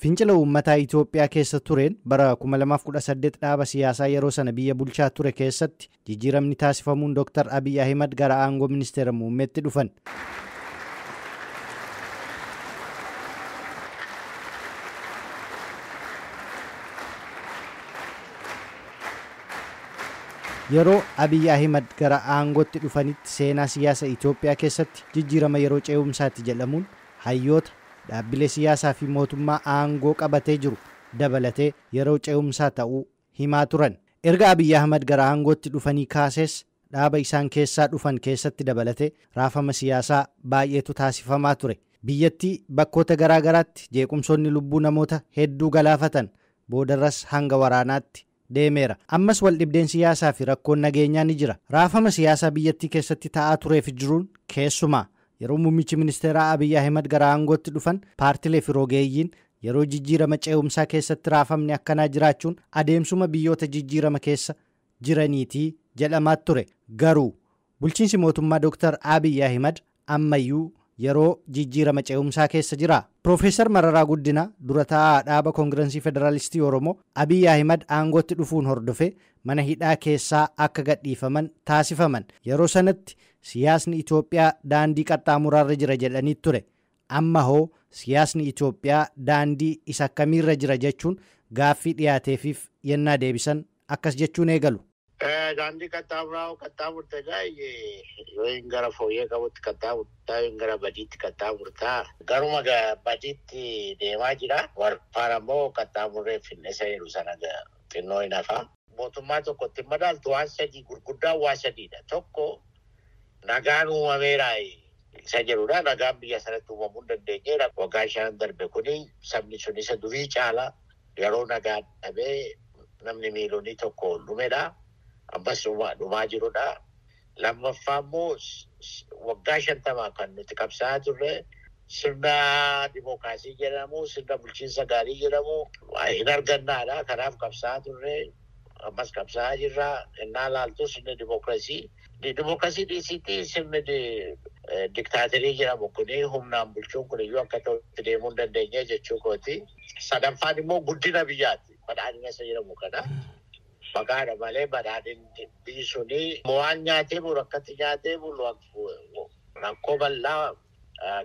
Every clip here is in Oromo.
Fincila uummataa Itoophiyaa keessa tureen bara 2018 dhaaba siyaasaa yeroo sana biyya bulchaa ture keessatti jijjiiramni taasifamuun Dr. Abiy Ahmed gara aangoo ministeera muummeetti dhufan. Yeroo Abiy Ahmed gara aangootti dhufanitti seenaa siyaasa Itoophiyaa keessatti jijjiirama yeroo ce'umsaatti jedhamuun hayyoota dhaabbilee siyaasaa fi mootummaa aangoo qabatee jiru dabalatee yeroo ce'umsaa ta'uu himaa turan. Erga Abiy Ahmed gara aangootti dhufanii kaasees dhaaba isaan keessaa dhufan keessatti dabalatee raafama siyaasaa baay'eetu taasifamaa ture. Biyyattii bakkoota garaa garaatti jeequmsoonni lubbuu namoota hedduu galaafatan boodarras hanga waraanaatti deemeera. Ammas waldhibdeen siyaasaa fi rakkoon nageenyaa ni jira. Raafama siyaasaa biyyattii keessatti ta'aa tureef jiruun keessumaa yeroo muummichi ministeeraa Abiy Ahmed gara aangootti dhufan paartilee fi rogeeyyiin yeroo jijjiirama ce'umsaa keessatti raafamni akkanaa jiraachuun adeemsuma biyyoota jijjiirama keessa jiraniitii jedhamaa ture. Garuu bulchiinsi mootummaa Dr. Abiy Ahmed ammayyuu yeroo jijjiirama ce'umsaa keessa jira. Profeesar Mararaa Guddinaa dura taa'aa dhaaba Koongirensii Federaalistii Oromoo Abiy Ahmed aangootti dhufuun hordofe mana hidhaa keessaa akka gadhiifaman taasifaman. Yeroo sanatti siyaasni Itoophiyaa daandii qaxxaamuraarra jira jedhanii ture. Amma hoo siyaasni Itoophiyaa daandii isa akkamiirra jira jechuun gaaffii dhiyaateefiif yennaa deebisan akkas jechuun eegalu. Daandii qaxxaamurte yoo hin gara fooyyee qabutti qaxxaamurtaa yoo hin gara badiitti qaxxaamurtaa garuma badiitti deemaa jira. Warfaan ammoo qaxxaamurree finneessa jedhu sana xinnoo hin hafa. Mootummaa tokkotti madaaltu waan sadii gurguddaan waan sadiidha. Tokko nagaan uumameera isa jedhudha. Nagaan biyya sanatti uumamuu hin dandeenyeera. Waggaa 5 darbe kuni sabni sun isa durii caala yeroo nagaan dhabee namni miiliyoonii tokko dhumedha. Ammas dhumaa jirudha. Lammaffaa immoo waggaa 50 kan nuti qabsaa'aa turre sirna dimookiraasii jedhamu, sirna bulchiinsa gaarii jedhamu hin argannaadha. Kanaaf qabsaa'aa turre ammas qabsaa'aa jirra. Innaa laaltu sirni dimookiraasii dhiisiitii sirni diktaaterii jedhamu kuni humnaan bulchuun kun iyyuu akka ta'utti deemuu hin dandeenye jechuu kooti. Sadaffaan immoo guddina biyyaati. Badhaadhina isa jedhamu kana. Maqaadha malee badhaadhinni biyyi suni waan nyaatee bulu akkatti nyaatee bulu rakkoo bal'aa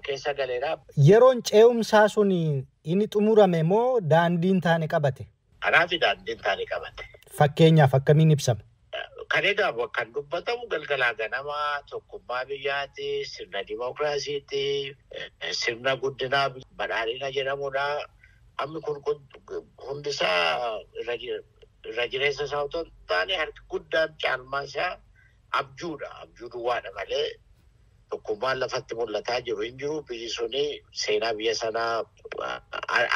keessa galeera. Yeroon ce'umsaa sun inni xumurame moo daandiin taane qabate? Kanaaf daandiin taane qabate. Fakkeenyaaf akkamiin ibsama? Kan egaa kan dubbatamu galgalaa ganamaa tokkummaa biyyaati, sirna dimookiraasiiti, sirna guddinaa badhaadhina jedhamudha. Amma kun hundisaa irra jireessa isaa otoo hin taane harki guddaan caalmaan isaa abjuudha. Abjuu duwwaadha malee tokkummaan lafatti mul'ataa jiru hin jiru. Biyyi suni seenaa biyya sanaa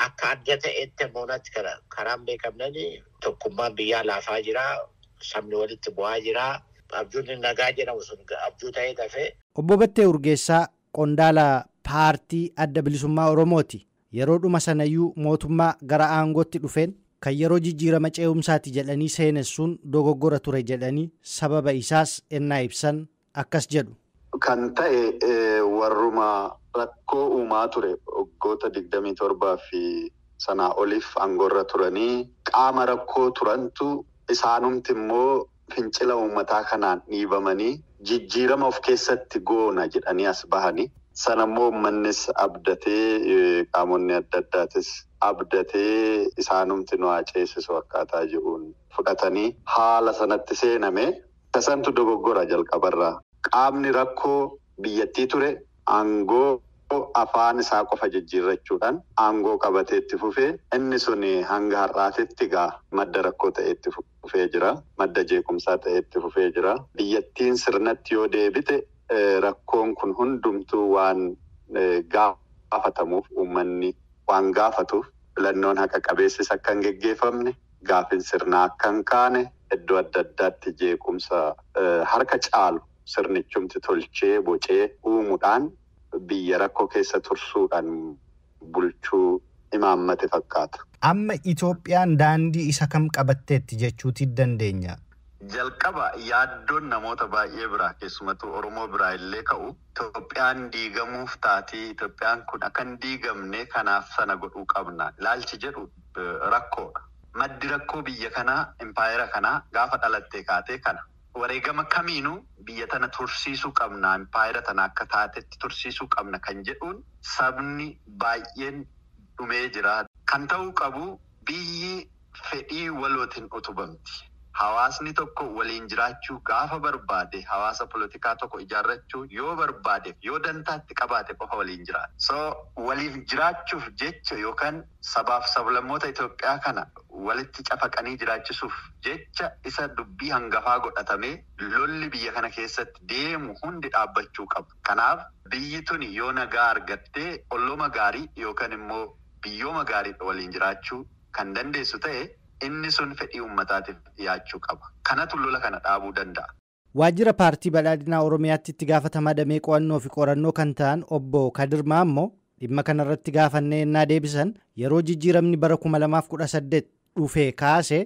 akka adda ta'etti ammoonatti karaan beekamnani tokkummaan biyyaa laafaa jira. Sabni walitti bu'aa jira. Abjuun nagaa jedhamu sun abjuu ta'ee tafe. Obbo Battee Urgeessaa qondaala paartii adda bilisummaa Oromooti. Yeroo dhuma sanayyuu mootummaa gara aangootti dhufeen kan yeroo jijjiirama ce'umsaati jedhanii seenessuun dogoggora ture jedhanii sababa isaas ennaa ibsan akkas jedhu. Kan ta'e warruma rakkoo uumaa ture waggoota 27 fi sanaa oliif aangoorra turanii qaama rakkoo turantu isaanumti immoo fincila uummataa kanaan dhiibamanii jijjiirama of keessatti goona jedhanii as bahanii. Sanammoo uummannis abdatee qaamonni adda addaatis abdatee isaanumti nu ceesisu akkaataa jiruun fudhatanii haala sanatti seename. Tasantu dogoggora jalqabarraa. Qaamni rakkoo biyyattii ture aangoo afaan isaa qofa jijjiirrachuudhaan aangoo qabatee itti fufee inni sun hanga har'aatitti madda rakkoo ta'ee itti fufee jira. Madda jeequmsaa ta'ee itti fufee jira. Biyyattiin sirnatti yoo deebite rakkoon kun hundumtuu waan gaafatamuuf uummanni waan gaafatuuf filannoon haqa qabeessis akka hin geggeeffamne gaafin sirnaa akka hin kaane iddoo adda addaatti jeequmsa harka caalu sirnichumti tolchee bocee uumuudhaan biyya rakkoo keessa tursuudhaan bulchuu imaammate fakkaata. Amma Itoophiyaan daandii isa kam qabatteetti jechuutii dandeenya? jalqaba yaaddoon namoota baay'ee biraa keessumattuu Oromoo biraa illee ka'u Itoophiyaan diigamuuf taati Itoophiyaan kun akka hin diigamne kanaaf sana godhuu qabna ilaalchi jedhu rakkoodha. Maddi rakkoo biyya kanaa impaayera kanaa gaafa dhalattee kaatee kana. Wareegama kamiinuu biyya tana tursiisuu qabna impaayera tana akka taatetti tursiisuu qabna kan jedhuun sabni baay'een dhumee jira. Kan ta'uu qabu biyyi fedhii walootiin utubamti. Hawaasni tokko waliin jiraachuu gaafa barbaade hawaasa politikaa tokko ijaarrachuu yoo barbaadeef yoo dantaatti qabaate qofa waliin jiraata. So waliif jiraachuuf jecha yookaan sabaaf sablammoota Itoophiyaa kana walitti cafaqanii jiraachisuuf jecha isa dubbii hangafaa godhatamee lolli biyya kana keessatti deemu hundi dhaabbachuu qabu. Kanaaf biyyi tuni yoo nagaa argattee ollooma gaarii yookaan immoo biyyooma gaarii waliin jiraachuu kan dandeessu ta'e inni sun fedhii uummataatiif dhiyaachuu qaba. Kanatu lola kana dhaabuu danda'a. Waajjira paartii badhaadhinaa Oromiyaatti itti gaafatamaa damee qo'annoo fi qorannoo kan ta'an obbo Kadir Maammoo dhimma kanarratti gaafannee ennaa deebisan yeroo jijjiiramni bara 2018 dhufee kaase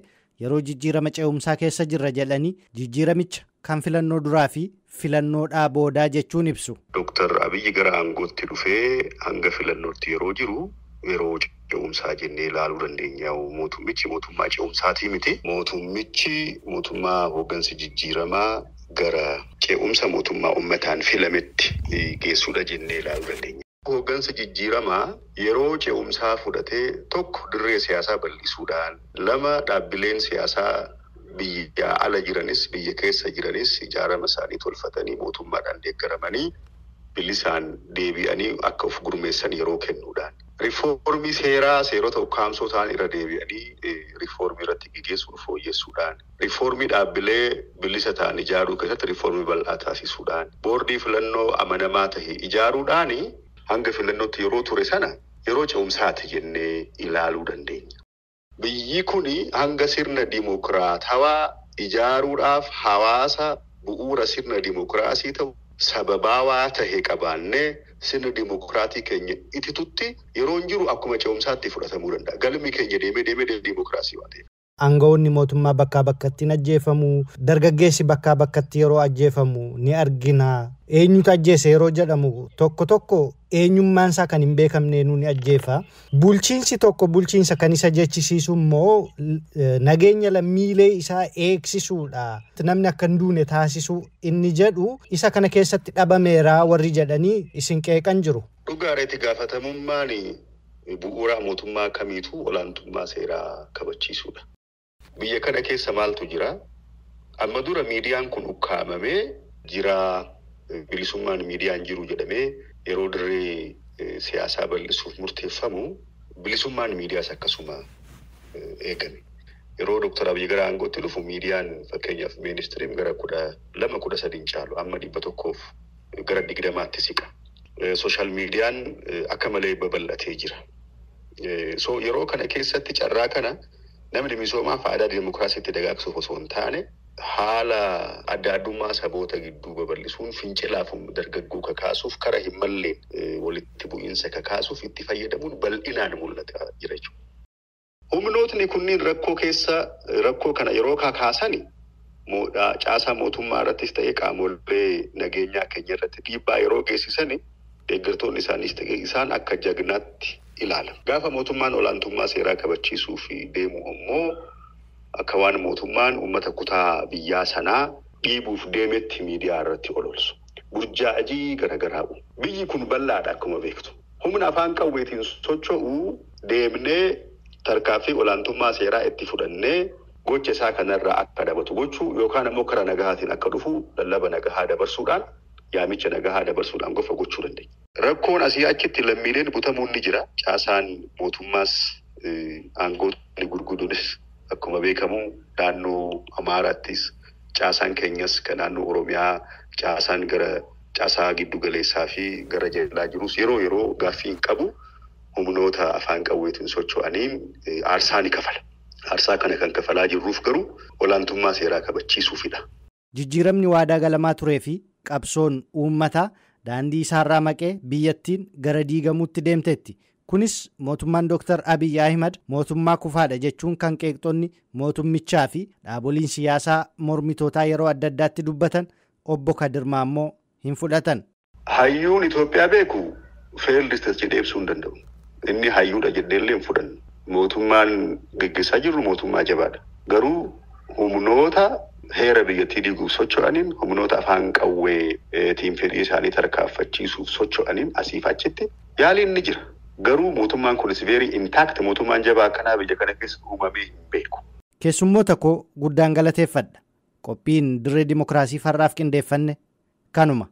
yeroo jijjiirama ce'umsaa keessa jirra jedhanii jijjiiramicha kan filannoo duraa fi filannoodhaa boodaa jechuun ibsu. Dooktar Abiyyi gara aangootti dhufee hanga filannootti yeroo jiru yeroo ce'umsaa jennee ilaaluu dandeenya. Mootummichi mootummaa ce'umsaatii miti. Mootummichi mootummaa hooggansa jijjiiramaa gara ce'umsa mootummaa uummataan filametti geessuudha jennee ilaaluu dandeenya. Hooggansa jijjiiramaa yeroo ce'umsaa fudhatee tokko dirree siyaasaa bal'isuudhaan lama dhaabbileen siyaasaa biyya ala jiranis biyya keessa jiranis ijaarama isaanii tolfatanii mootummaadhaan deeggaramanii bilisaan deebi'anii akka of gurmeessan yeroo kennuudhaan. Riifoormii seerota ukkaamsoo ta'an irra deebi'anii riifoormii irratti gaggeessuun fooyyessuudhaan. Riifoormii dhaabbilee bilisa ta'an ijaaruu keessatti riifoormii bal'aa taasisuudhaan. Boordii filannoo amanamaa ta'e ijaaruudhaan hanga filannootti yeroo ture sana yeroo ce'umsaati jennee ilaaluu dandeenya. Biyyi kuni hanga sirna dimokiraatawaa ijaaruudhaaf hawaasa bu'uura sirna dimokiraasii ta'u sababaawaa ta'e qabaannee sirna dimokiraatii keenya ititutti yeroo jiru akkuma ce'umsaatti fudhatamuu danda'a. Galmi keenya deemee dimokiraasii waan ta'eef. Aangawoonni mootummaa bakkaa bakkatti ajjeefamu, dargaggeessi bakkaa bakkatti yeroo ajjeefamu ni argina. Eenyutu ajjeese yeroo jedhamu tokko eenyummaan isaa kan hin beekamne ni ajjeefa. Bulchiinsi tokko bulchiinsa kan isa jechisiisu immoo nageenya lammiilee isaa eegsisuudha. Namni akka hin duune taasisu inni jedhu isa kana keessatti dhabameera warri jedhanii isin qeeqan jiru. Dhugaareetti gaafatamummaan bu'uura mootummaa kamiitu olaantummaa seeraa kabachiisuudha. Biyya kana keessa maaltu jira? Amma dura miidiyaan kun ukkaamamee jira. Bilisummaan miidiyaan jiru jedhamee yeroo dirree siyaasaa bal'isuuf murteeffamu bilisummaan miidiyaas akkasuma eegame. Yeroo Dr. Abiyyi gara aangootti dhufu miidiyaan fakkeenyaaf ministeeriin gara 12-13 caalu amma 100 gara 20tti siqa. Sooshaal miidiyaan akka malee babal'atee jira. So yeroo kana keessatti carraa kana namni misoomaa faayidaa dimokiraasiitti dagaagsuuf osoo hin taane haala adda addummaa saboota gidduu babal'isuun fincilaaf dargaggoo kakaasuuf karaa hin malleen walitti bu'iinsa kakaasuuf itti fayyadamuun bal'inaan mul'ata jira jechuudha. Humnootni kunniin rakkoo kana yeroo kakaasani caasaa mootummaa irrattis ta'ee qaamolee nageenyaa keenya irratti dhiibbaa yeroo geessisani deeggartoonni isaaniis ta'ee isaan akka jagnaatti ilaala. Gaafa mootummaan olaantummaa seeraa kabachiisuu fi deemu immoo akka waan mootummaan uummata kutaa biyyaa sanaa dhiibuuf deemetti miidiyaa irratti ololsu. Burjaajii garagaraa uumu. Biyyi kun bal'aadha akkuma beektu. Humna afaan qawweetiin socho'uu deemnee tarkaanfii olaantummaa seeraa itti fudhannee gocha isaa kanarraa akka dhabatu gochuu yookaan immoo karaa nagahaatiin akka dhufu lallaba nagahaa dabarsuudhaan yaamicha nagahaa dabarsuudhaan gofa gochuu dandeenya. Rakkoon asii achitti lammiileen butamuun ni jira. Caasaan mootummaas aangootni gurguddonis akkuma beekamu naannoo Amaaraattis caasaan keenyas kan naannoo Oromiyaa caasaan gara caasaa giddu galeessaa fi gara jalaa jirus yeroo gaaffii hin qabu humnoota afaan qawweetiin socho'aniin aarsaa ni kafala. Aarsaa kana kan kafalaa jirruuf garuu olaantummaa seeraa kabachiisuufidha. Jijjiiramni waadaa galamaa turee fi qabsoon uummataa daandii isaarraa maqee biyyattiin gara diigamuutti deemteetti. Kunis mootummaan Dr. Abiy Ahimad mootummaa kufaadha jechuun kan qeeqxonni mootummichaa fi dhaaboliin siyaasaa mormitootaa yeroo adda addaatti dubbatan obbo Kadir Maammoo hin fudhatan. Hayyuun Itoophiyaa beeku failed state jedhee ibsuu hin danda'u. Inni hayyuudha jedheellee hin fudhannu. Mootummaan gaggeessaa jirru mootummaa jabaadha. Garuu humnoota heera biyyattii diiguuf socho'aniin humnoota afaan qawweetiin fedhii isaanii tarkaanfachiisuuf socho'aniin asiif achitti yaaliin ni jira. Garuu mootummaan kunis very intact mootummaan jabaa akkanaa biyya kana keessa uumamee hin beeku. Keessummoota koo guddaan galateeffadha. Qophiin dirree dimokiraasii farraaf qindeeffanne kanuma.